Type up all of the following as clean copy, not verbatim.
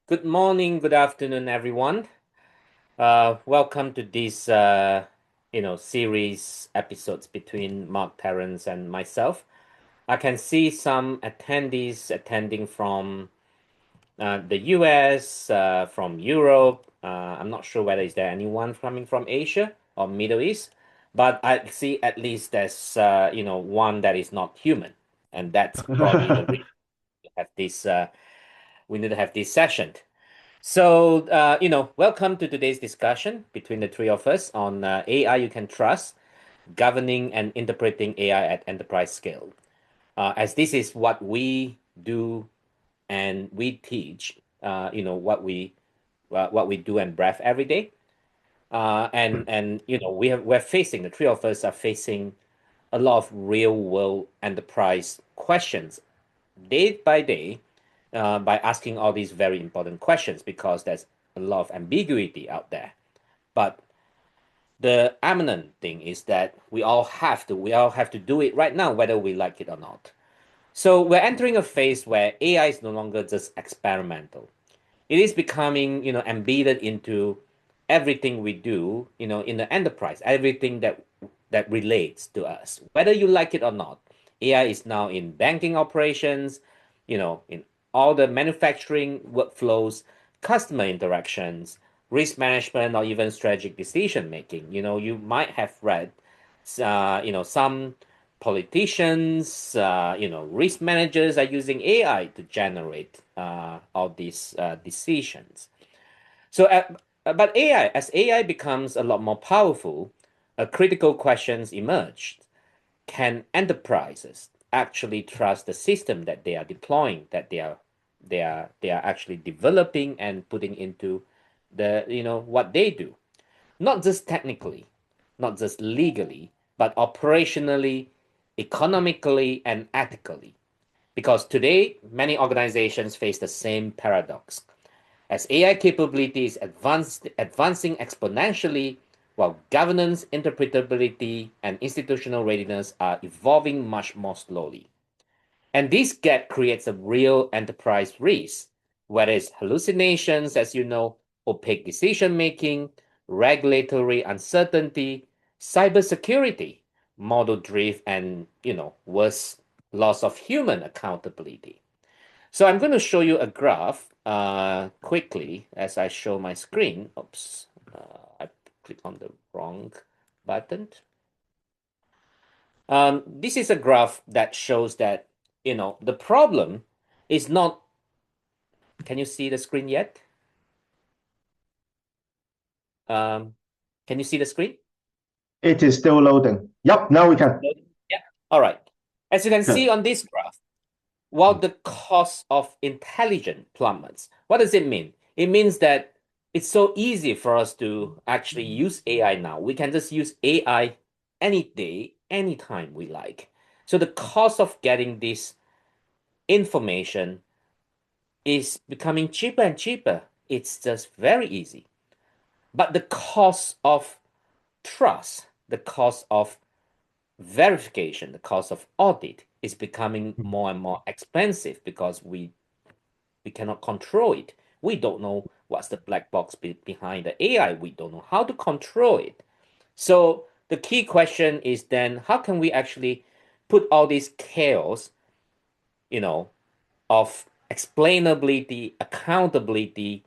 Good morning, good afternoon, everyone. Welcome to this, series episodes between Mark Terrence and myself. I can see some attendees attending from the US, from Europe. I'm not sure whether is there anyone coming from Asia or Middle East, but I see at least there's, one that is not human, and that's probably the reason we have this. We need to have this session. So, welcome to today's discussion between the three of us on AI you can trust, governing and interpreting AI at enterprise scale. As this is what we do and we teach, what we do and breath every day. We're facing, the three of us are facing a lot of real world enterprise questions day by day, by asking all these very important questions because there's a lot of ambiguity out there. But the eminent thing is that we all have to do it right now, whether we like it or not. So we're entering a phase where AI is no longer just experimental. It is becoming, embedded into everything we do, in the enterprise, everything that relates to us, whether you like it or not. AI is now in banking operations, in all the manufacturing workflows, customer interactions, risk management, or even strategic decision making. You might have read, some politicians, risk managers are using AI to generate all these decisions. So, but as AI becomes a lot more powerful, critical questions emerge. Can enterprises actually trust the system that they are deploying, that they are actually developing and putting into what they do? Not just technically, not just legally, but operationally, economically, and ethically. Because today, many organizations face the same paradox. As AI capabilities advancing exponentially, while governance, interpretability, and institutional readiness are evolving much more slowly. And this gap creates a real enterprise risk, whether it's hallucinations, as you know, opaque decision making, regulatory uncertainty, cybersecurity, model drift, and worse, loss of human accountability. So I'm going to show you a graph quickly as I show my screen. Oops, I clicked on the wrong button. This is a graph that shows that, the problem is not, can you see the screen yet? Um, can you see the screen? It is still loading. Yep, now we can. Yeah. All right. As you can see Good. on this graph, while the cost of intelligence plummets, what does it mean? It means that it's so easy for us to actually use AI now. We can just use AI any day, anytime we like. So the cost of getting this information is becoming cheaper and cheaper. It's just very easy. But the cost of trust, the cost of verification, the cost of audit is becoming more and more expensive because we cannot control it. We don't know what's the black box behind the AI. We don't know how to control it. So the key question is then how can we actually put all this chaos, you know, of explainability, accountability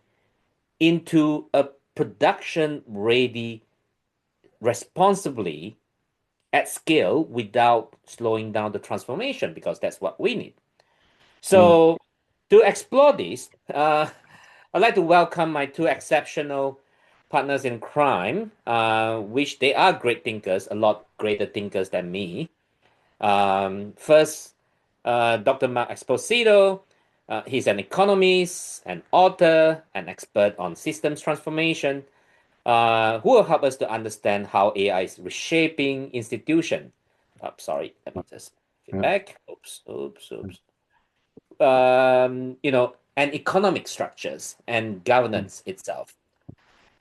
into a production ready responsibly at scale without slowing down the transformation because that's what we need. Mm. So to explore this, I'd like to welcome my two exceptional partners in crime, which they are great thinkers, a lot greater thinkers than me. First, Dr. Mark Esposito. He's an economist, an author, an expert on systems transformation, who will help us to understand how AI is reshaping institution. Oh, sorry, let me just get Yeah. back. Oops, oops, oops. And economic structures and governance itself.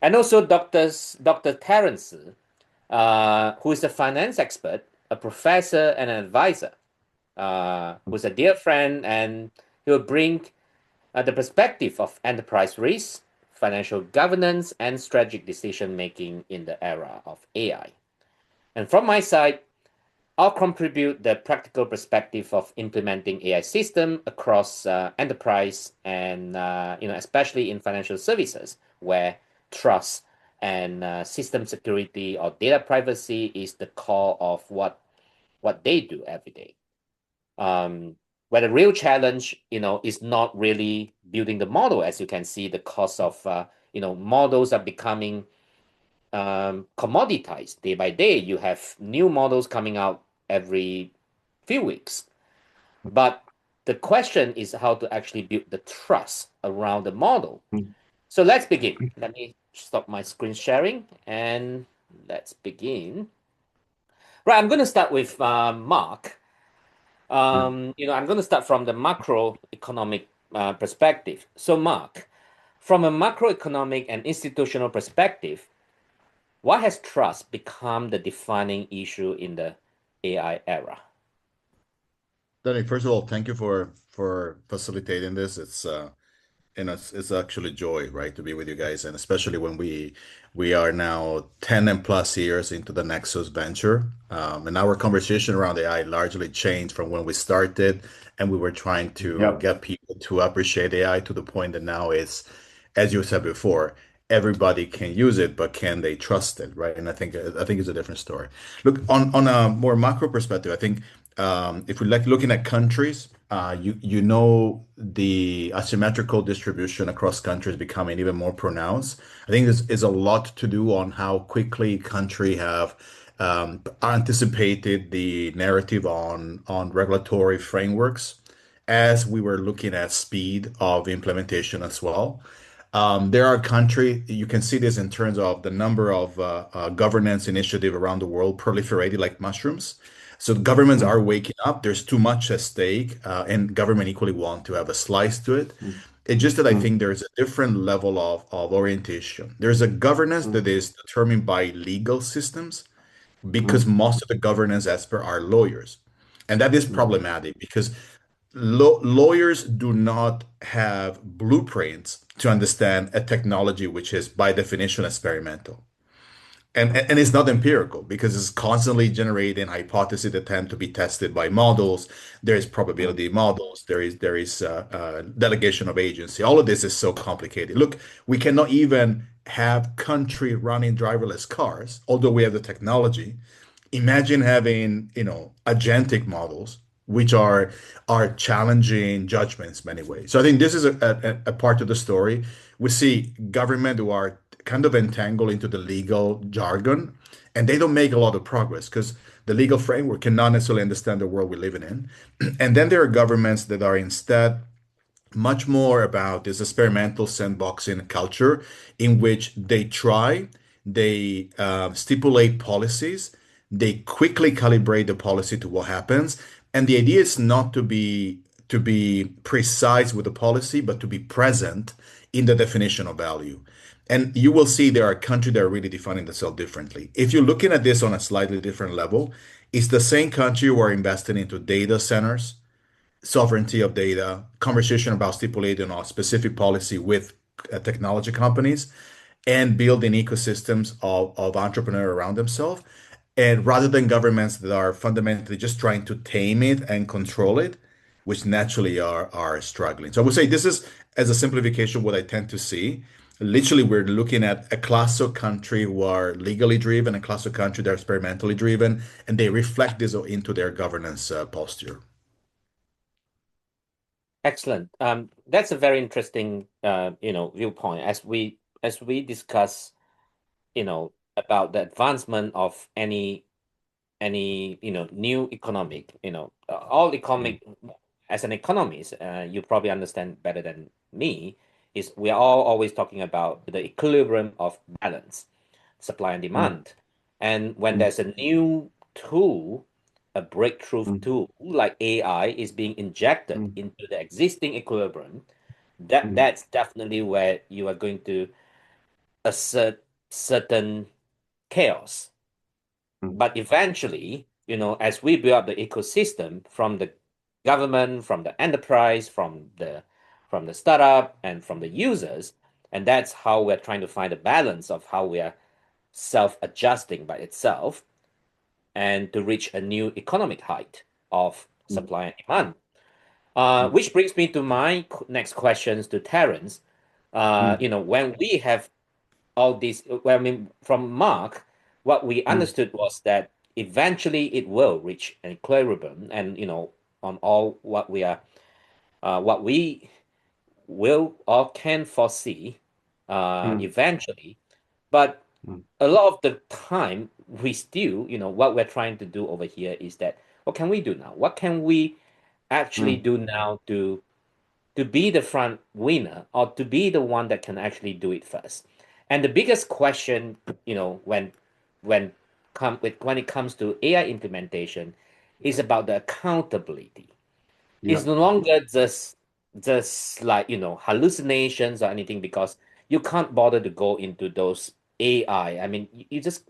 And also Dr. Terence, who is a finance expert, a professor, and an advisor, who's a dear friend, and he will bring the perspective of enterprise risk, financial governance, and strategic decision making in the era of AI. And from my side, I'll contribute the practical perspective of implementing AI system across enterprise and especially in financial services where trust and system security or data privacy is the core of what they do every day. Where the real challenge, is not really building the model. As you can see, the cost of models are becoming commoditized day by day. You have new models coming out every few weeks. But the question is how to actually build the trust around the model. So let's begin. Let me stop my screen sharing and let's begin. Right, I'm going to start with Mark. I'm going to start from the macroeconomic perspective. So, Mark, from a macroeconomic and institutional perspective, why has trust become the defining issue in the AI era? Danny, first of all, thank you for facilitating this. It's actually joy, right, to be with you guys, and especially when we are now 10 and plus years into the Nexus venture. And our conversation around AI largely changed from when we started and we were trying to get people to appreciate AI to the point that now it's, as you said before, everybody can use it, but can they trust it, right? And I think it's a different story. Look, on a more macro perspective, I think if we like looking at countries, the asymmetrical distribution across countries becoming even more pronounced. I think this is a lot to do on how quickly country have anticipated the narrative on regulatory frameworks as we were looking at speed of implementation as well. There are countries, you can see this in terms of the number of governance initiative around the world proliferated like mushrooms. So governments are waking up. There's too much at stake, and government equally want to have a slice to it. It's just that I think there's a different level of orientation. There's a governance that is determined by legal systems because most of the governance experts are lawyers. And that is problematic because lawyers do not have blueprints to understand a technology which is by definition experimental. And it's not empirical because it's constantly generating hypotheses that tend to be tested by models. There is probability models. There is delegation of agency. All of this is so complicated. Look, we cannot even have country running driverless cars, although we have the technology. Imagine having, agentic models, which are challenging judgments in many ways. So I think this is a part of the story. We see government who are kind of entangled into the legal jargon, and they don't make a lot of progress because the legal framework cannot necessarily understand the world we're living in. And then there are governments that are instead much more about this experimental sandboxing culture in which they stipulate policies, they quickly calibrate the policy to what happens, and the idea is not to be precise with the policy, but to be present in the definition of value. And you will see there are countries that are really defining themselves differently. If you're looking at this on a slightly different level, it's the same country who are investing into data centers, sovereignty of data, conversation about stipulating a specific policy with technology companies, and building ecosystems of entrepreneurs around themselves. And rather than governments that are fundamentally just trying to tame it and control it, which naturally are struggling. So I would say this is, as a simplification, what I tend to see. Literally, we're looking at a class of country who are legally driven, a class of country that are experimentally driven, and they reflect this into their governance posture. Excellent. That's a very interesting, viewpoint as we discuss, about the advancement of any new economic, all economic as an economist, you probably understand better than me, is we are all always talking about the equilibrium of balance, supply and demand. And when there's a new tool, a breakthrough tool like AI is being injected into the existing equilibrium, that's definitely where you are going to assert certain chaos. But eventually, as we build up the ecosystem from the government, from the enterprise, from from the startup and from the users. And that's how we're trying to find a balance of how we are self-adjusting by itself and to reach a new economic height of supply and demand. Which brings me to my next questions to Terence. When we have all these, well, I mean, from Mark, what we understood was that eventually it will reach an equilibrium, and on all what we will or can foresee eventually. But a lot of the time, we still, what we're trying to do over here is that, what can we do now? What can we actually do now to be the front winner or to be the one that can actually do it first? And the biggest question, when it comes to AI implementation, is about the accountability. It's no longer just like hallucinations or anything, because you can't bother to go into those AI. I mean, you just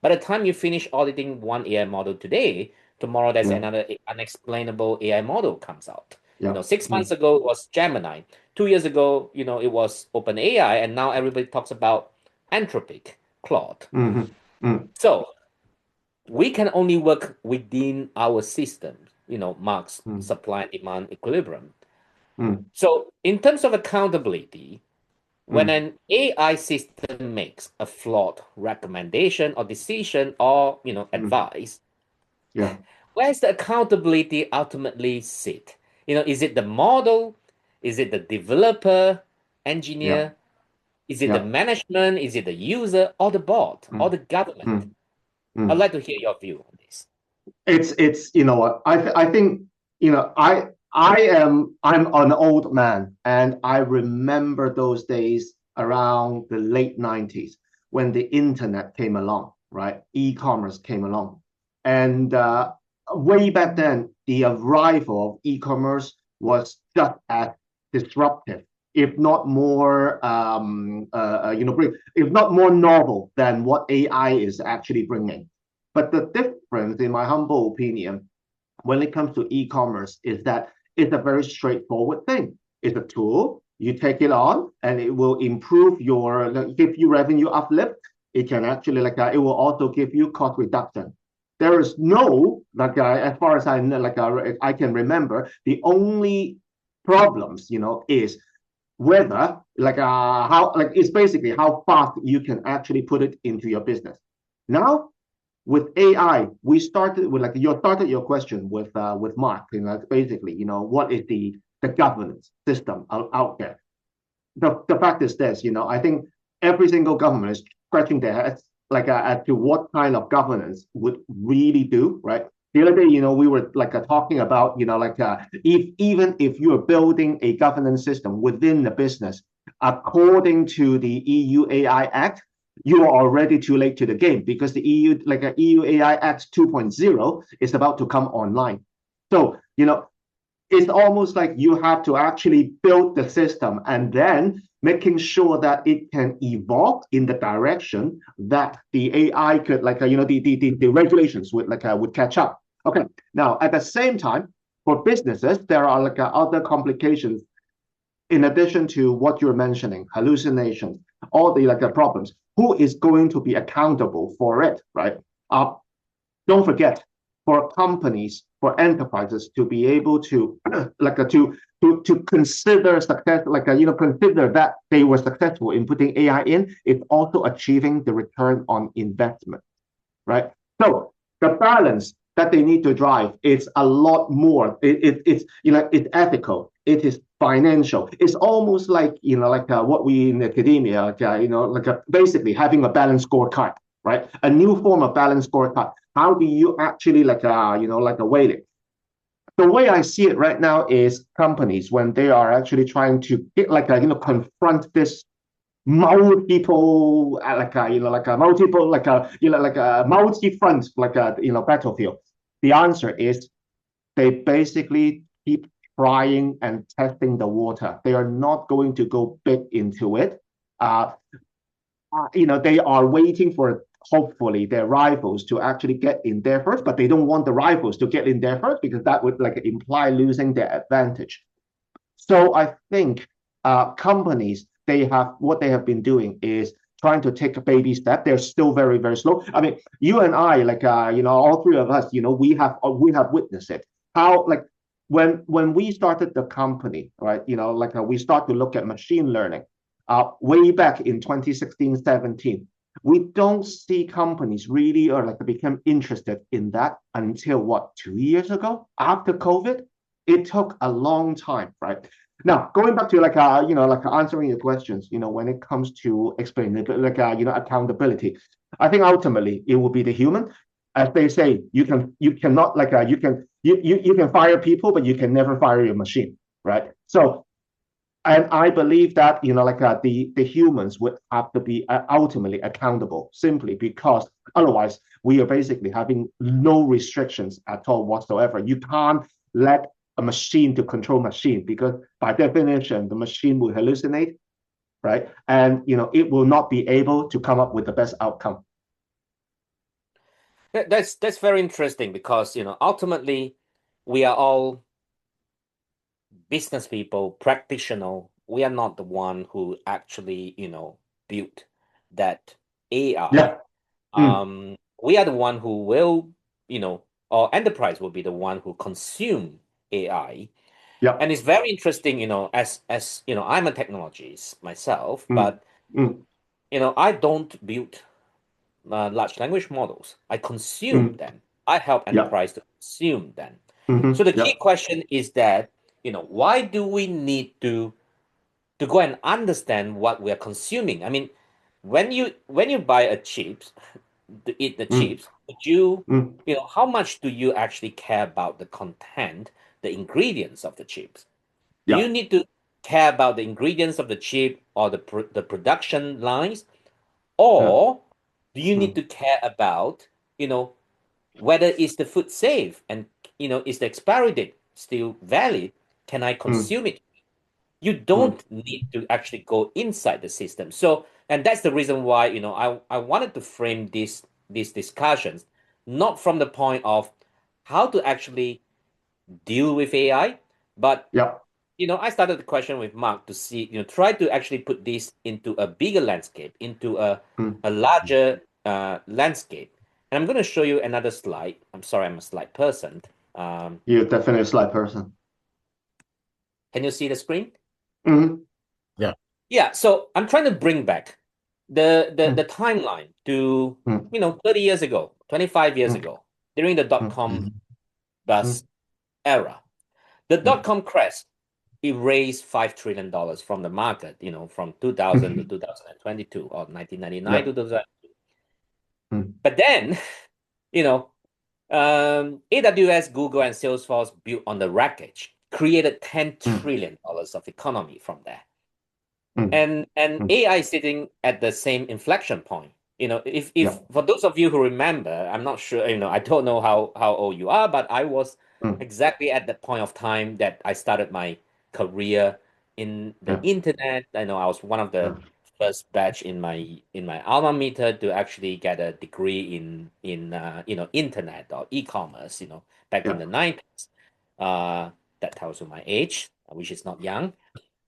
by the time you finish auditing one AI model today, tomorrow there's another unexplainable AI model comes out. 6 months ago it was Gemini. 2 years ago, it was OpenAI, and now everybody talks about Anthropic, Claude. So we can only work within our system, Mark's supply and demand equilibrium. So in terms of accountability, when an AI system makes a flawed recommendation or decision or advice, where's the accountability ultimately sit? Is it the model? Is it the developer, engineer? Is it the management? Is it the user or the board or the government? I'd like to hear your view on this. It's I think I'm an old man, and I remember those days around the late 90s when the internet came along, right? E-commerce came along. And way back then, the arrival of e-commerce was just as disruptive, if not more, if not more novel than what AI is actually bringing. But the difference, in my humble opinion, when it comes to e-commerce, is that it's a very straightforward thing. It's a tool. You take it on, and it will improve give you revenue uplift. It can actually it will also give you cost reduction. There is no as far as I know, I can remember, the only problems is whether how it's basically how fast you can actually put it into your business. Now with AI, we started with you started your question with Mark. Basically, what is the governance system out there? The fact is this, I think every single government is scratching their heads as to what kind of governance would really do, right? The other day, we were talking about, even if you are building a governance system within the business, according to the EU AI Act, you are already too late to the game, because the EU AI Act 2.0 is about to come online. So, it's almost like you have to actually build the system and then making sure that it can evolve in the direction that the AI could, the regulations would catch up. Okay. Now, at the same time, for businesses, there are other complications in addition to what you're mentioning, hallucinations, all the problems. Who is going to be accountable for it, right? Don't forget, for companies, for enterprises to be able to to consider success, consider that they were successful in putting AI in, it's also achieving the return on investment, right? So the balance that they need to drive is a lot more. It's ethical. It is financial. It's almost like what we in academia, basically having a balanced scorecard, right? A new form of balanced scorecard. How do you actually weight it? The way I see it right now is companies, when they are actually trying to get confront this multiple multi-front battlefield. The answer is they basically keep trying and testing the water. They are not going to go big into it. They are waiting for hopefully their rivals to actually get in there first, but they don't want the rivals to get in there first, because that would imply losing their advantage. So I think companies, what they have been doing is trying to take a baby step. They're still very, very slow. I mean, you and I, like all three of us, we have witnessed it. How like when we started the company, right? We start to look at machine learning way back in 2016, 17. We don't see companies really or like become interested in that until what, 2 years ago after COVID. It took a long time, right? Now, going back to answering your questions, when it comes to explaining accountability, I think ultimately it will be the human. As they say, you cannot you can fire people, but you can never fire your machine, right? So, and I believe that the humans would have to be ultimately accountable, simply because otherwise we are basically having no restrictions at all whatsoever. You can't let a machine to control machine, because by definition the machine will hallucinate, right? And it will not be able to come up with the best outcome. That's very interesting, because ultimately we are all business people, practitioner. We are not the one who actually built that AI. Yeah. Mm. We are the one who will, or enterprise will be the one who consume AI. Yeah. And it's very interesting, as I'm a technologist myself, Mm. but Mm. I don't build large language models. I consume Mm. them. I help Yeah. enterprise to consume them. So Mm-hmm. the key Yeah. question is that, why do we need to go and understand what we are consuming? I mean, when you buy a chips, to eat the Mm. chips, would you, Mm. how much do you actually care about the content, the ingredients of the chips? Do you Yeah. need to care about the ingredients of the chip or the production lines, Yeah. or do you need Mm. to care about, you know, whether is the food safe, and is the expiry date still valid? Can I Mm. consume it? You Mm. don't need to actually go inside the system. So, and that's the reason why, I wanted to frame these discussions not from the point of how to actually deal with AI, but Yeah. I started the question with Mark to see, try to actually put this into a bigger landscape, into Mm. a larger landscape. And I'm going to show you another slide. I'm sorry, I'm a slide person. Um, You're definitely a sly person. can you see the screen? Mm-hmm. Yeah. Yeah, so I'm trying to bring back the Mm. timeline to, Mm. 30 years ago, 25 years Mm. ago, during the Mm. dot-com Mhm. bust Mm. era. The Mm. dot-com crash erased $5 trillion from the market, from 2000 to 2022, or 1999 Yeah. to 2000. Mm. But then, you know, AWS, Google, and Salesforce built on the wreckage, created $10 Mm. trillion of economy from there. Mm. And Mm. AI sitting at the same inflection point. If Yeah. for those of you who remember, I'm not sure, I don't know how old you are, but I was Mm. exactly at the point of time that I started my career in the Yeah. internet. I was one of the Yeah. first batch in my alma mater to actually get a degree in internet or e-commerce, back in Yeah. the 90s. That tells you my age, which is not young.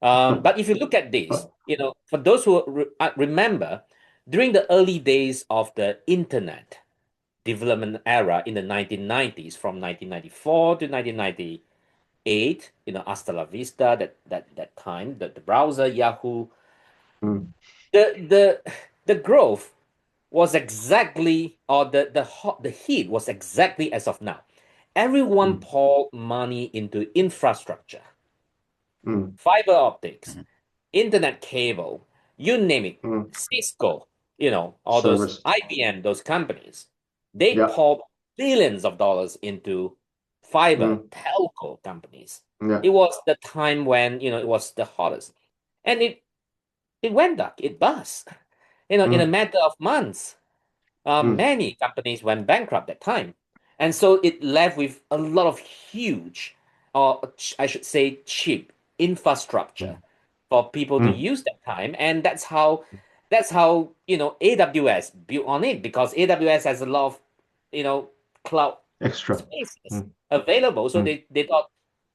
Uh, But if you look at this, uh, for those who remember, during the early days of the internet development era in the 1990s, from 1994 to 1998, hasta la vista, that time, the browser, Yahoo, mm. the growth was exactly, or the heat was exactly as of now. Everyone Mm. poured money into infrastructure, Mm. fiber optics, Mhm. internet cable, you name it, Mm. Cisco, all those Service. IBM, those companies, they Yeah. poured billions of dollars into fiber Mm. telco companies. Yeah. It was the time when, it was the hottest. And it went dark, it bust. In a Mm. matter of months, Mm. many companies went bankrupt that time. And so it left with a lot of huge, or I should say cheap infrastructure Mm. for people to Mm. use that time. And that's how AWS built on it, because AWS has a lot of cloud Extra. spaces Mm. available. So Mm. they thought,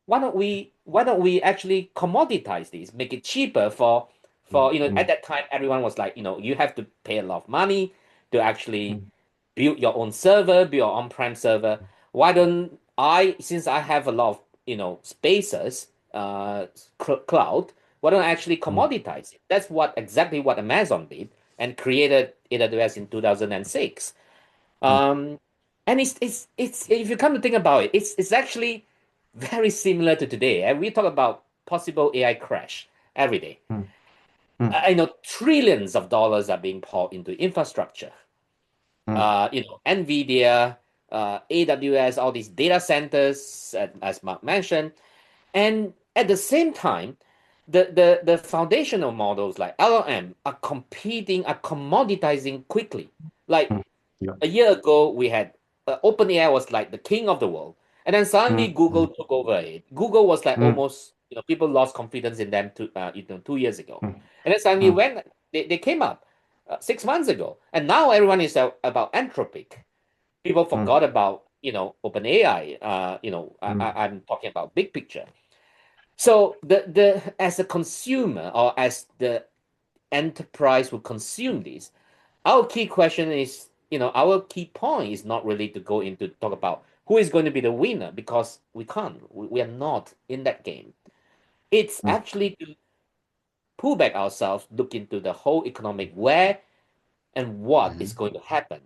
why don't we actually commoditize these, make it cheaper for at mm, that time everyone was like, you have to pay a lot of money to actually mm, build your own server, build your on-prem server. Why don't I, since I have a lot of, spaces, cloud, why don't I actually mm, commoditize it? That's exactly what Amazon did and created AWS in 2006. mm, Um, and it's if you come to think about it, it's actually very similar to today. And we talk about possible AI crash every day. mm, mm, I know trillions of dollars are being poured into infrastructure. mm, Nvidia, AWS, all these data centers, as Mark mentioned, and at the same time, the foundational models like LLM are competing, are commoditizing quickly. Like mm. Yeah. a year ago, we had OpenAI was like the king of the world, and then suddenly Mm, Google mm, took over it. Google was like mm, almost, people lost confidence in them 2 years ago, mm, and then suddenly mm, when they came up 6 months ago, and now everyone is about Anthropic. People mm, forgot about OpenAI. mm, I'm talking about big picture. So the as a consumer or as the enterprise who consume these, our key question is, our key point is not really to go into talk about who is going to be the winner because we can't. We are not in that game. It's mm, actually to pull back ourselves, look into the whole economic where and what is Mhm. going to happen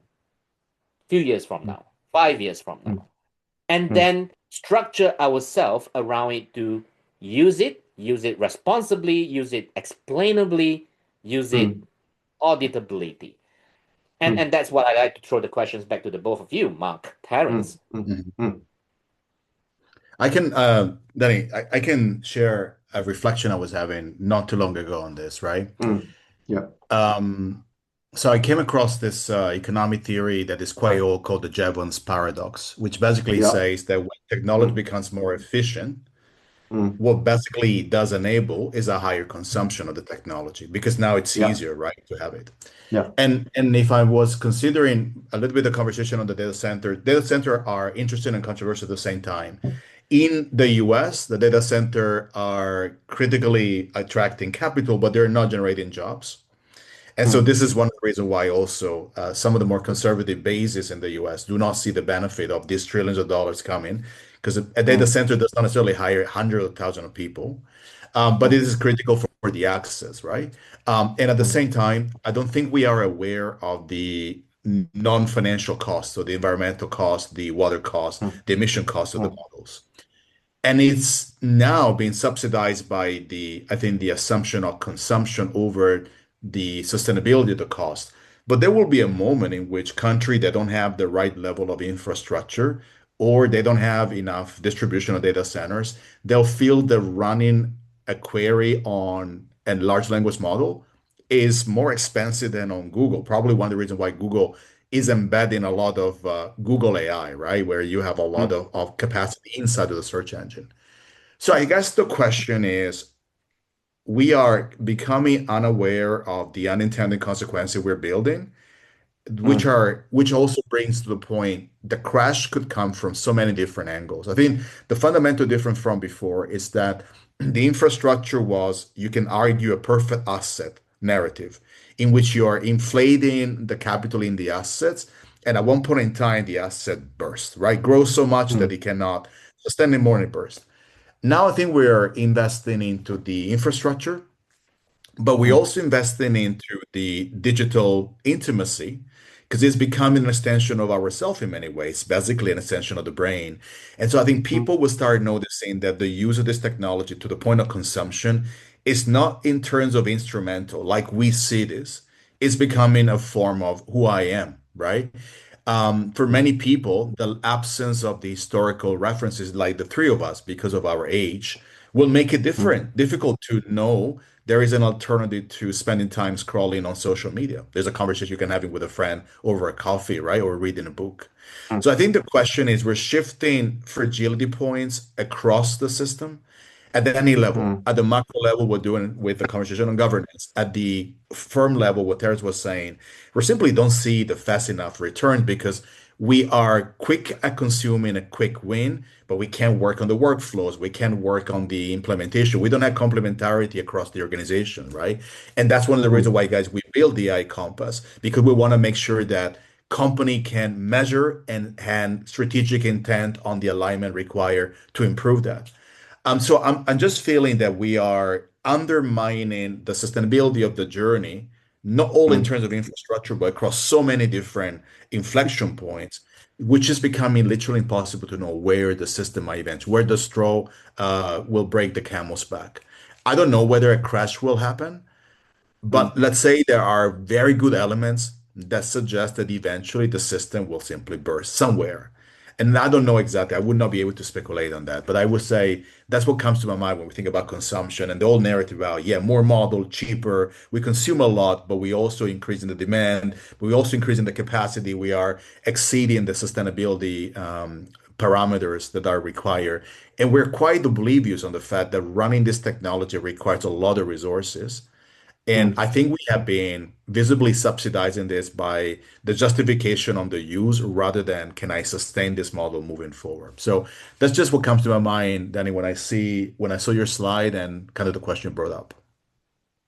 few years from mm, now, 5 years from mm, now, and mm, then structure ourselves around it to use it responsibly, use it explainably, use it mm, auditability. And mm, and that's what I like to throw the questions back to the both of you, Mark, mm, Terence. mm, Mhm. mm, I can, Danny, I can share a reflection I was having not too long ago on this, right? mm. Yeah. Um, so I came across this economic theory that is quite old called the Jevons paradox, which basically Yeah. says that when technology Mm, becomes more efficient, mm, what basically it does enable is a higher consumption of the technology because now it's yeah. easier, right, to have it. Yeah. And if I was considering a little bit of conversation on the data center are interesting and controversial at the same time. In the US, the data center are critically attracting capital, but they're not generating jobs. And so Mm, this is one of the reasons why also some of the more conservative bases in the US do not see the benefit of these trillions of dollars coming because a data mm, center does not necessarily hire hundreds of thousands of people, but it mm, is critical for the access, right? And at the mm, same time, I don't think we are aware of the non-financial costs, so the environmental cost, the water cost, mm, the emission cost of the mm, models. And it's now being subsidized by I think, the assumption of consumption over the sustainability of the cost. But there will be a moment in which countries that don't have the right level of infrastructure or they don't have enough distribution of data centers, they'll feel that running a query on a large language model is more expensive than on Google. Probably one of the reasons why Google is embedding a lot of Google AI, right? Where you have a lot mm, of capacity inside of the search engine. So I guess the question is, we are becoming unaware of the unintended consequences we're building, mm, which also brings to the point the crash could come from so many different angles. I think the fundamental difference from before is that the infrastructure was, you can argue, a perfect asset narrative in which you are inflating the capital in the assets. And at one point in time, the asset burst, right? Grows so much that mm, it cannot sustain anymore and it bursts. Now I think we're investing into the infrastructure, but we're mm, also investing into the digital intimacy because it's becoming an extension of ourself in many ways, basically an extension of the brain. And so I think mm, people will start noticing that the use of this technology to the point of consumption is not in terms of instrumental, like we see this. It's becoming a form of who I am, right? For many people, the absence of the historical references, like the three of us, because of our age, will make it mm, difficult to know there is an alternative to spending time scrolling on social media. There's a conversation you can have with a friend over a coffee, right? Or reading a book. mm, So I think the question is we're shifting fragility points across the system at any level. mm, At the macro level, we're doing with the conversation on governance. At the firm level, what Terence was saying, we simply don't see the fast enough return because We are quick at consuming a quick win, but we can't work on the workflows. We can't work on the implementation. We don't have complementarity across the organization, right? And that's one of the reasons why, guys, we build the AI Compass, because we want to make sure that company can measure and strategic intent on the alignment required to improve that. So I'm just feeling that we are undermining the sustainability of the journey, not only in Mm, terms of infrastructure, but across so many different inflection points, which is becoming literally impossible to know where the system might eventually, where the straw will break the camel's back. I don't know whether a crash will happen, mm. but let's say there are very good elements that suggest that eventually the system will simply burst somewhere. And I don't know exactly. I would not be able to speculate on that. But I would say that's what comes to my mind when we think about consumption and the whole narrative about, yeah, more model, cheaper. We consume a lot, but we also increase in the demand. We also increase in the capacity. We are exceeding the sustainability parameters that are required. And we're quite oblivious on the fact that running this technology requires a lot of resources. And Mm. I think we have been visibly subsidizing this by the justification on the use rather than can I sustain this model moving forward. So that's just what comes to my mind, Danny, when I saw your slide and kind of the question brought up.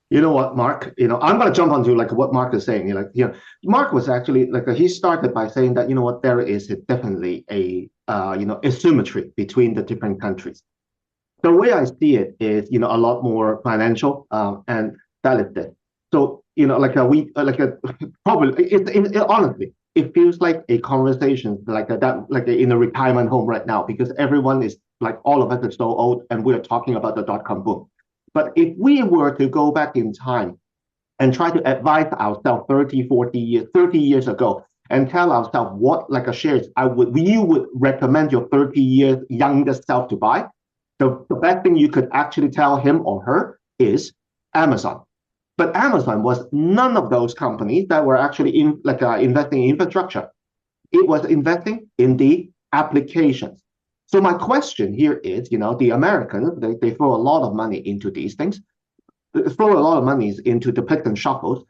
You know what, Mark? I'm going to jump onto like what Mark is saying. Mark was actually like he started by saying that what there is definitely a asymmetry between the different countries. The way I see it is a lot more financial, and that is this. So probably honestly it feels like a conversation like that in a retirement home right now because everyone is like all of us are so old and we're talking about the dot-com boom. But if we were to go back in time and try to advise ourselves 30, 40 years, 30 years ago and tell ourselves what like a shares you would recommend your 30 years youngest self to buy, the best thing you could actually tell him or her is Amazon. But Amazon was none of those companies that were actually investing in infrastructure. It was investing in the applications. So my question here is, the Americans, they throw a lot of money into these things, they throw a lot of money into the picks and shuffles.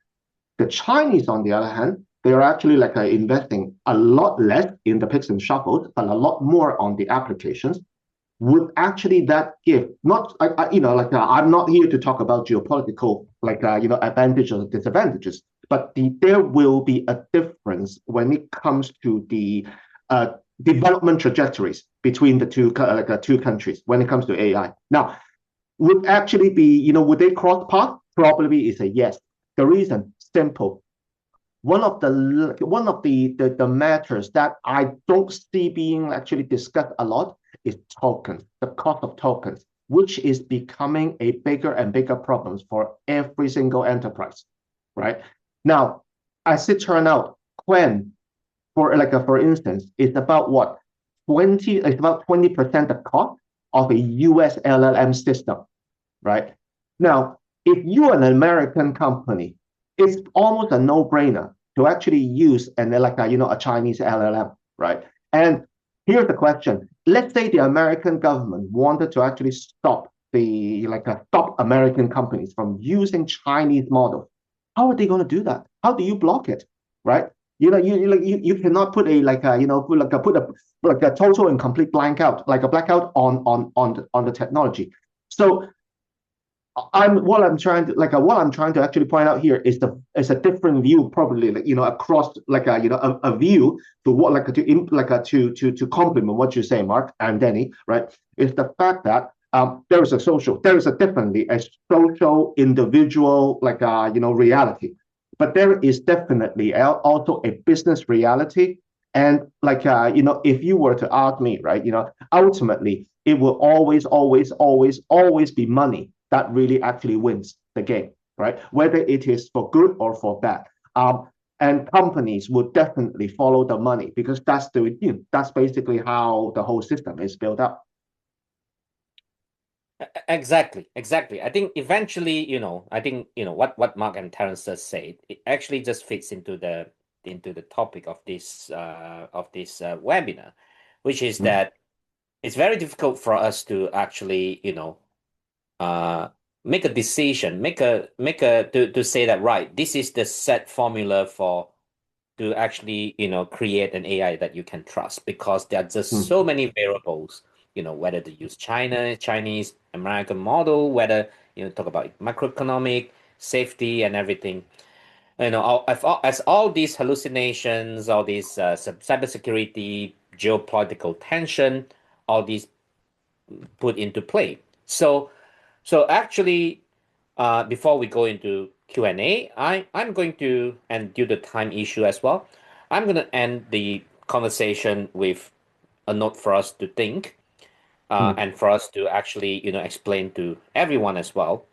The Chinese, on the other hand, they are actually investing a lot less in the picks and shuffles, but a lot more on the applications. Would actually that give not I'm not here to talk about geopolitical advantages or disadvantages, but there will be a difference when it comes to the development trajectories between the two countries when it comes to AI. Now, would actually be would they cross paths? Probably is a yes. The reason simple. One of the matters that I don't see being actually discussed a lot is tokens, the cost of tokens, which is becoming a bigger and bigger problem for every single enterprise, right? Now, as it turned out, Quen, for instance, is about what? It's about 20% the cost of a US LLM system, right? Now, if you're an American company, it's almost a no-brainer to actually use a Chinese LLM, right? And here's the question: let's say the American government wanted to actually stop American companies from using Chinese models. How are they going to do that? How do you block it, right? You cannot put put a total and complete blackout on the technology. So what I'm trying to actually point out here is a different view, probably across a view to what to complement what you say, Mark and Danny, right? Is the fact that there is definitely a social individual reality, but there is definitely also a business reality. And if you were to ask me, right, ultimately it will always be money that really actually wins the game, right? Whether it is for good or for bad. And companies would definitely follow the money because that's basically how the whole system is built up. Exactly. I think eventually, what Mark and Terence just said, it actually just fits into the topic of this webinar, which is that it's very difficult for us to actually, make a decision, to say that, right, this is the set formula for to actually, create an AI that you can trust because there are just mm, so many variables, whether to use Chinese, American model, whether, talk about macroeconomic, safety and everything. As all these hallucinations, all these cybersecurity, geopolitical tension, all these put into play. So actually, before we go into Q&A, I'm going to, and due to time issue as well, I'm going to end the conversation with a note for us to think, mm, and for us to actually, explain to everyone as well.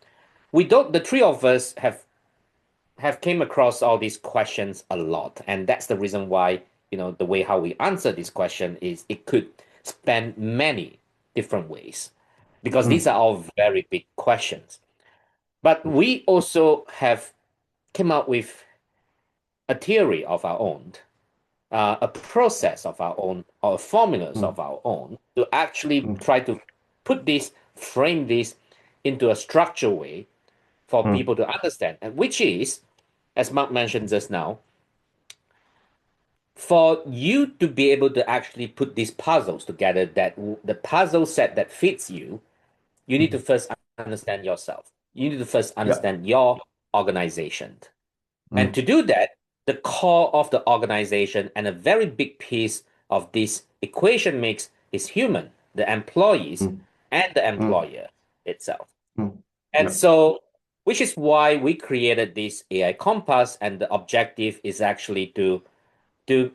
The three of us have came across all these questions a lot, and that's the reason why, the way how we answer this question is it could span many different ways because these mm, are all very big questions. But we also have came up with a theory of our own, a process of our own, or formulas mm, of our own to actually mm, try to frame this into a structured way for mm, people to understand, and which is, as Mark mentioned just now, for you to be able to actually put these puzzles together, that the puzzle set that fits you, you need to mm. first understand yourself. You need to first Yeah. understand your organization. And Mm, to do that, the core of the organization and a very big piece of this equation mix is human, the employees mm, and the mm, employer itself. mm. And Yeah. so, which is why we created this AI Compass, and the objective is actually to to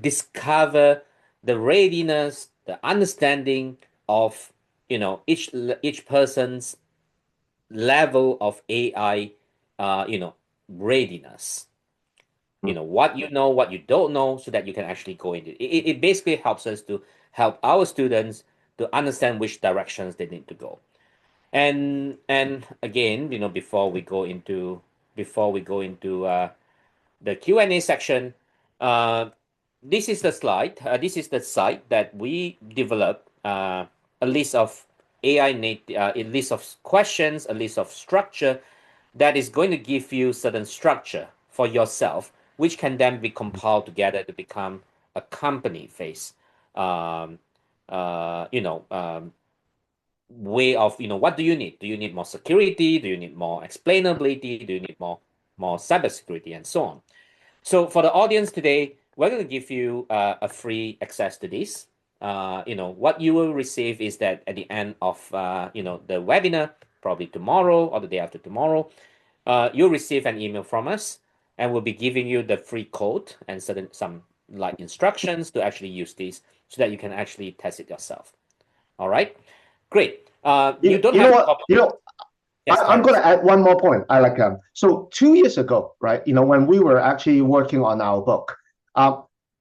discover the readiness, the understanding of each person's level of AI, readiness. Mm, What you know, what you don't know, so that you can actually go into it. It basically helps us to help our students to understand which directions they need to go. And again, before we go into the Q&A section, uh, this is the slide. This is the site that we developed, a list of a list of questions, a list of structure that is going to give you certain structure for yourself, which can then be compiled together to become a company face, um, uh, you know, um, way of, what do you need? Do you need more security? Do you need more explainability? Do you need more cybersecurity and so on? So for the audience today, we're going to give you a free access to this. What you will receive is that at the end of the webinar, probably tomorrow or the day after tomorrow, you'll receive an email from us, and we'll be giving you the free code and some like instructions to actually use this so that you can actually test it yourself. All right, great. You don't You know have to what? copy. Yes, I'm going Terence. to add one more point. So 2 years ago, right? When we were actually working on our book,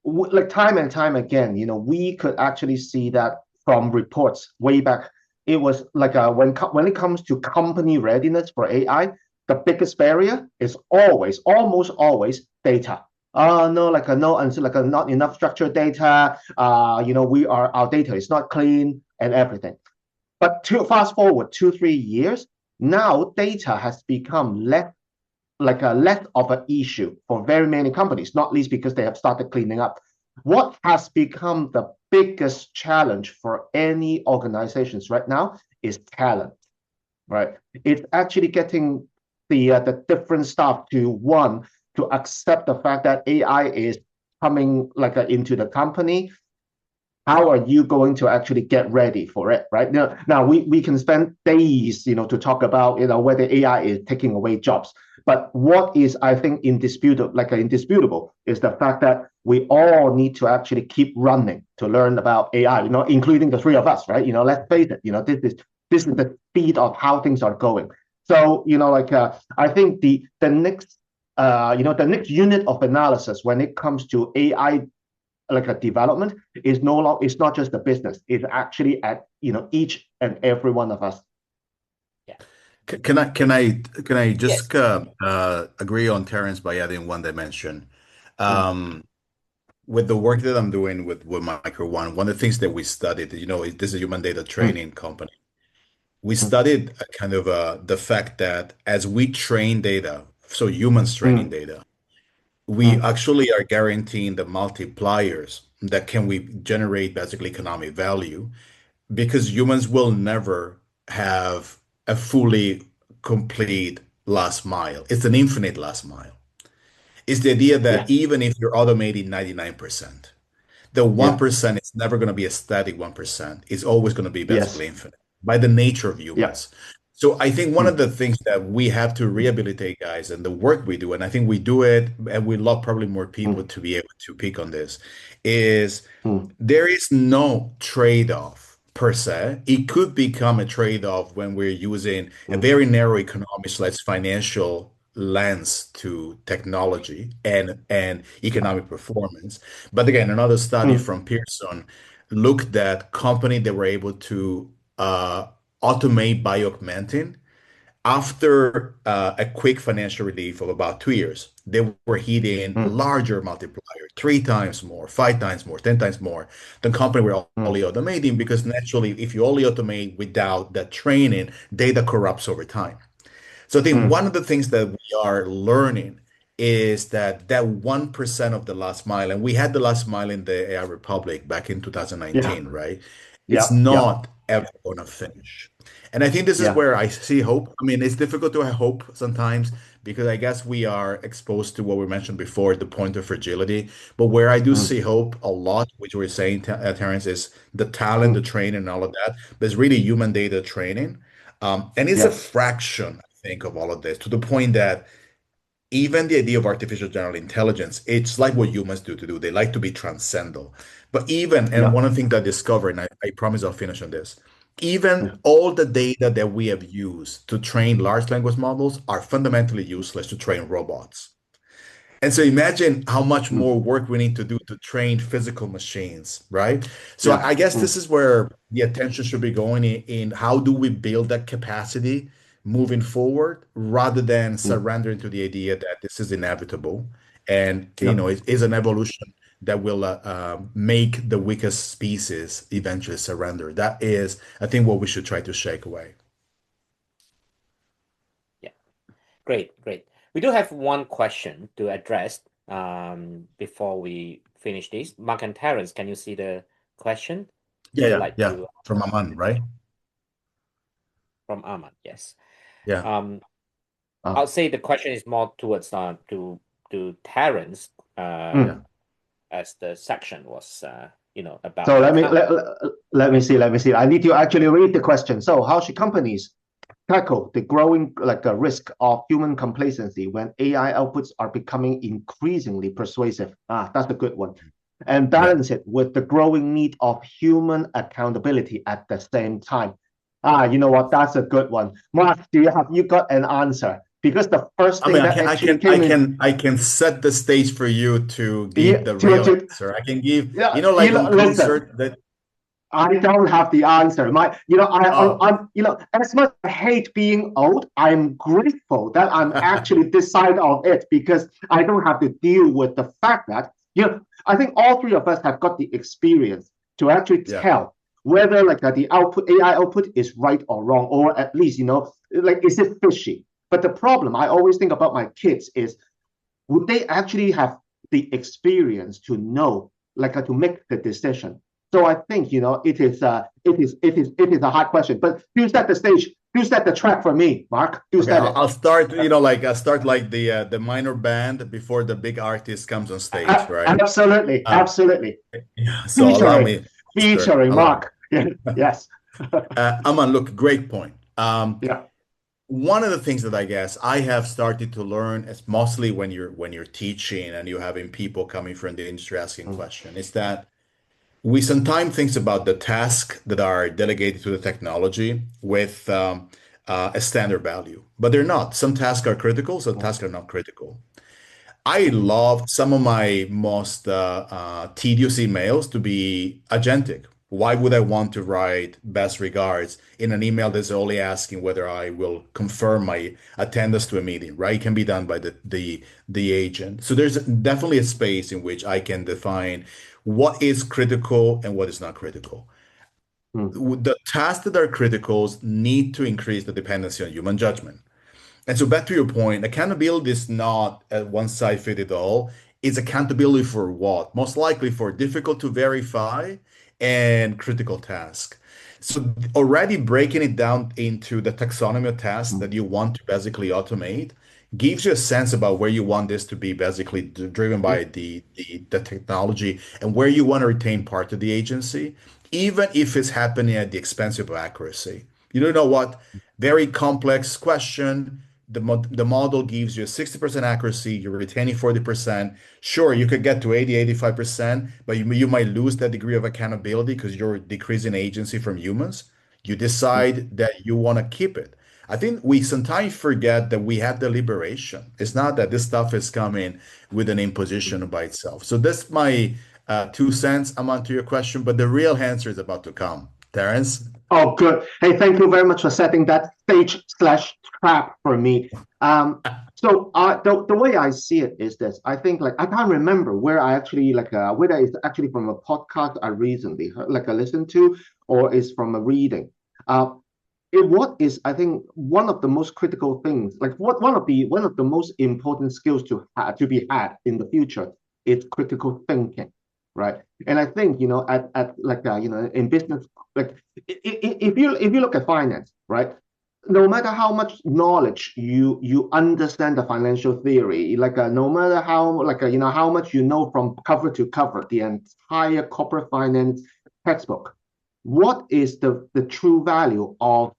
like time and time again, we could actually see that from reports way back. It was like when it comes to company readiness for AI, the biggest barrier is almost always data. No, no, and so not enough structured data. Our data is not clean and everything. But to fast forward 2, 3 years, now data has become less of an issue for very many companies, not least because they have started cleaning up. What has become the biggest challenge for any organizations right now is talent, right? It's actually getting the different staff to accept the fact that AI is coming into the company. How are you going to actually get ready for it, right? Now we can spend days, to talk about, whether AI is taking away jobs. But what is, I think, indisputable is the fact that we all need to actually keep running to learn about AI, including the three of us, right? Let's face it, this is the speed of how things are going. So, I think the next unit of analysis when it comes to AI like a development is no long it's not just the business, it's actually at each and every one of us. Yeah. Can I Yes. just agree on Terence by adding one dimension? Mm, Um, with the work that I'm doing with Micro one of the things that we studied, this is a human data mm, training company. We mm, studied kind of the fact that as we train data, so humans training mm, data, we mm, actually are guaranteeing the multipliers that can we generate basically economic value because humans will never have a fully complete last mile. It's an infinite last mile. It's the idea that yeah, even if you're automating 99%, the yeah, 1% is never going to be a static 1%. It's always going to be yes, basically infinite by the nature of yeah, humans. So I think one of mm, the things that we have to rehabilitate, guys, and the work we do, and I think we do it, and we love probably more people mm, to be able to pick on this, is mm, there is no trade-off per se. It could become a trade-off when we're using a mm, very narrow economics/financial lens to technology and economic performance. But again, another study mm, from Pearson looked at companies that were able to automate by augmenting after a quick financial relief of about 2 years, they were hitting mm, larger multiplier, 3 times more, 5 times more, 10 times more than company were only mm, automating because naturally, if you only automate without that training, data corrupts over time. So I think mm, one of the things that we are learning is that that 1% of the last mile, and we had the last mile in the AI Republic back in yeah, 2019, right? It's yeah, yeah, not ever going to finish. And I think this is yeah, where I see hope. I mean, it's difficult to have hope sometimes because I guess we are exposed to what we mentioned before, the point of fragility. But where I do mm, see hope a lot, which we're saying, Terrence, is the talent, the mm, training, and all of that. But it's really human data training. And it's a yes, fraction, I think, of all of this to the point that even the idea of artificial general intelligence, it's like what humans do to do. They like to be transcendental. But even, and yeah, one of the things I discovered, and I promise I'll finish on this, even mm, all the data that we have used to train large language models are fundamentally useless to train robots. And so imagine how much mm, more work we need to do to train physical machines, right? So yeah, I guess this mm, is where the attention should be going in how do we build that capacity moving forward rather than mm, surrendering to the idea that this is inevitable and yeah. it is an evolution that will make the weakest species eventually surrender. That is, I think, what we should try to shake away. Yeah, great, great. We do have one question to address before we finish this. Mark and Terence, can you see the question? Yeah, Would you yeah, like yeah. to From Aman, right? from Ahmad? Yes. Yeah. Um, Uh, I'll say the question is more towards to Terence, Yeah. mm. as the section was about So e-commerce. let me see. Let me see. I need to actually read the question. So, how should companies tackle the growing risk of human complacency when AI outputs are becoming increasingly persuasive? Ah, that's a good one. And Yeah. balance it with the growing need of human accountability at the same time. Ah, you know what? That's a good one. Mark, you got an answer? Because the first I thing mean, that actually came in, I can set the stage for you to yeah, give the real to answer. I can give, yeah, like on listen. concert that, I don't have the answer. oh, As much as I hate being old, I'm grateful that I'm actually this side of it because I don't have to deal with the fact that, I think all three of us have got the experience to actually yeah. tell whether the output, AI output is right or wrong, or at least, is it fishy? But the problem I always think about my kids is would they actually have the experience to know, to make the decision? So I think it is a hard question. But do set the stage, do set the track for me, Mark. Do Okay, set it. I'll start, I'll start like the minor band before the big artist comes on stage, right? Absolutely, Uh, absolutely. yeah, so allow Featuring, me, sir, featuring allow me. Mark. Yes. Aman, look, great point. Yeah. One of the things that I guess I have started to learn is mostly when you're teaching and you're having people coming from the industry asking Mm, questions, is that we sometimes think about the tasks that are delegated to the technology with a standard value, but they're not. Some tasks are critical, some mm, tasks are not critical. I mm, love some of my most tedious emails to be agentic. Why would I want to write best regards in an email that's only asking whether I will confirm my attendance to a meeting, right? It can be done by the agent. So there's definitely a space in which I can define what is critical and what is not critical. mm, The tasks that are critical need to increase the dependency on human judgment. And so back to your point, accountability is not a one size fit all. It's accountability for what? Most likely for difficult to verify and critical task. So already breaking it down into the taxonomy of tasks that Mm, you want to basically automate gives you a sense about where you want this to be basically driven yeah. by the technology and where you want to retain part of the agency, even if it's happening at the expense of accuracy. You don't know what? Very complex question. The model gives you a 60% accuracy, you're retaining 40%. Sure, you could get to 80, 85%, but you might lose that degree of accountability because you're decreasing agency from humans. You Mm. decide that you want to keep it. I think we sometimes forget that we have deliberation. It's not that this stuff is coming with an imposition by itself. So that's my 2 cents, Aman, to your question, but the real answer is about to come. Terence? Oh, good. Hey, thank you very much for setting that stage slash trap for me. The way I see it is this. I think like I can't remember where I actually whether it's actually from a podcast I recently heard, I listened to, or is from a reading. Uh, what is I think one of the most critical things, like what one of the most important skills to be had in the future is critical thinking, right? And I think at in business, like if you look at finance, right? No matter how much knowledge you understand the financial theory, no matter how how much you know from cover to cover the entire corporate finance textbook, what is the true value of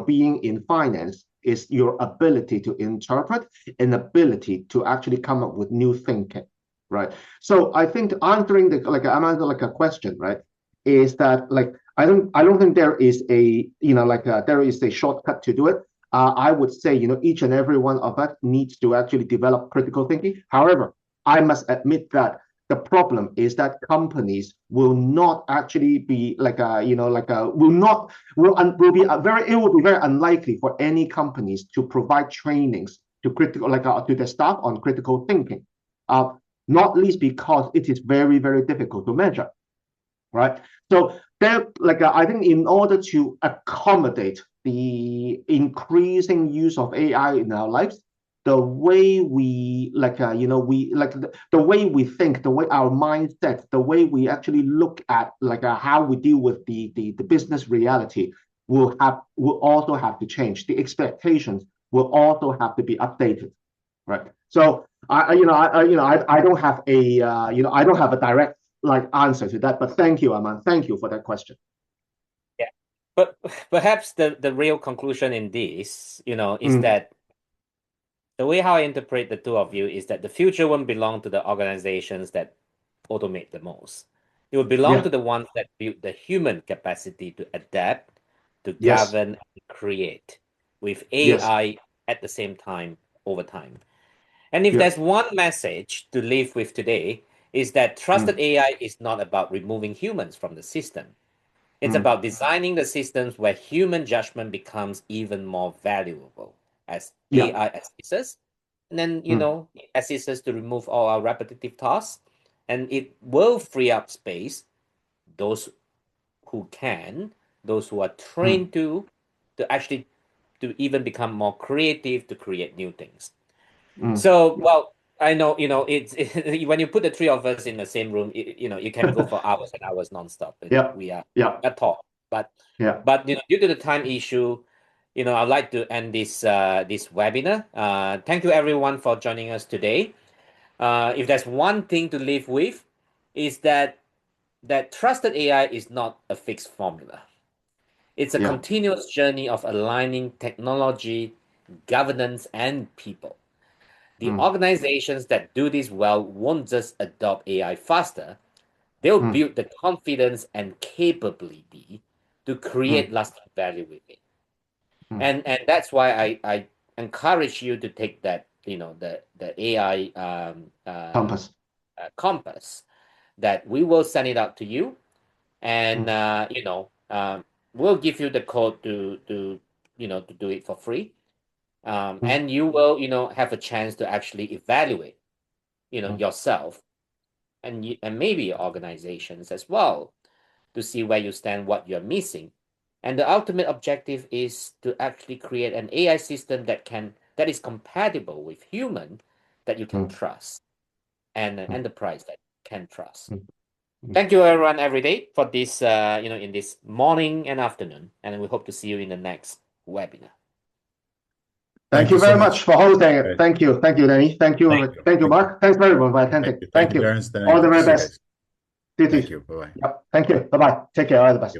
being in finance is your ability to interpret and ability to actually come up with new thinking, right? So I think answering I'm answering like a question, right, is that I don't think there is a there is a shortcut to do it. I would say each and every one of us needs to actually develop critical thinking. However, I must admit that the problem is that companies will not actually be will not will be very it will be very unlikely for any companies to provide trainings to critical to their staff on critical thinking. Uh, Not least because it is very very difficult to measure, right? So there, I think in order to accommodate the increasing use of AI in our lives, the way we the way we think, the way our mindset, the way we actually look at how we deal with the business reality will also have to change. The expectations will also have to be updated, right? So I don't have a I don't have a direct answer to that, but thank you, Aman. Thank you for that question. Yeah. But perhaps the real conclusion in this, is Mm, that the way how I interpret the two of you is that the future won't belong to the organizations that automate the most. It will belong yeah. to the ones that build the human capacity to adapt, to Yes. govern, and create with Yes. AI at the same time over time. And if Yeah. there's one message to leave with today, is that trusted Mm, AI is not about removing humans from the system. It's mm, about designing the systems where human judgment becomes even more valuable as yeah. AI assists us. And then, Mm, it assists us to remove all our repetitive tasks. And it will free up space, those who can, those who are mm, trained to actually to even become more creative to create new things. mm. So, well, I know, it's when you put the three of us in the same room, you can go for hours and hours nonstop. Yeah. We are Yeah. at talk, but Yeah. due to the time issue, I'd like to end this webinar. Thank you everyone for joining us today. If there's one thing to live with, is that trusted AI is not a fixed formula. It's a Yeah. continuous journey of aligning technology, governance, and people. The Mm, organizations that do this well won't just adopt AI faster, they'll mm, build the confidence and capability to create mm, lasting value with it. mm. And that's why I encourage you to take that, the AI Compass. compass that we will send it out to you, and Mm, we'll give you the code to do it for free. mm, And you will, have a chance to actually evaluate, mm, yourself and maybe your organizations as well to see where you stand, what you're missing, And the ultimate objective is to actually create an AI system that is compatible with human, that you can trust, and an enterprise that can trust. Thank you everyone every day for this, in this morning and afternoon, and we hope to see you in the next webinar. Thank you very much for hosting it. Thank you, Danny. Thank you, Mark. Thanks very much for attending. Thank you. All the very best. Thank you. Bye bye. Yep. Thank you. Bye bye. Take care. All the best.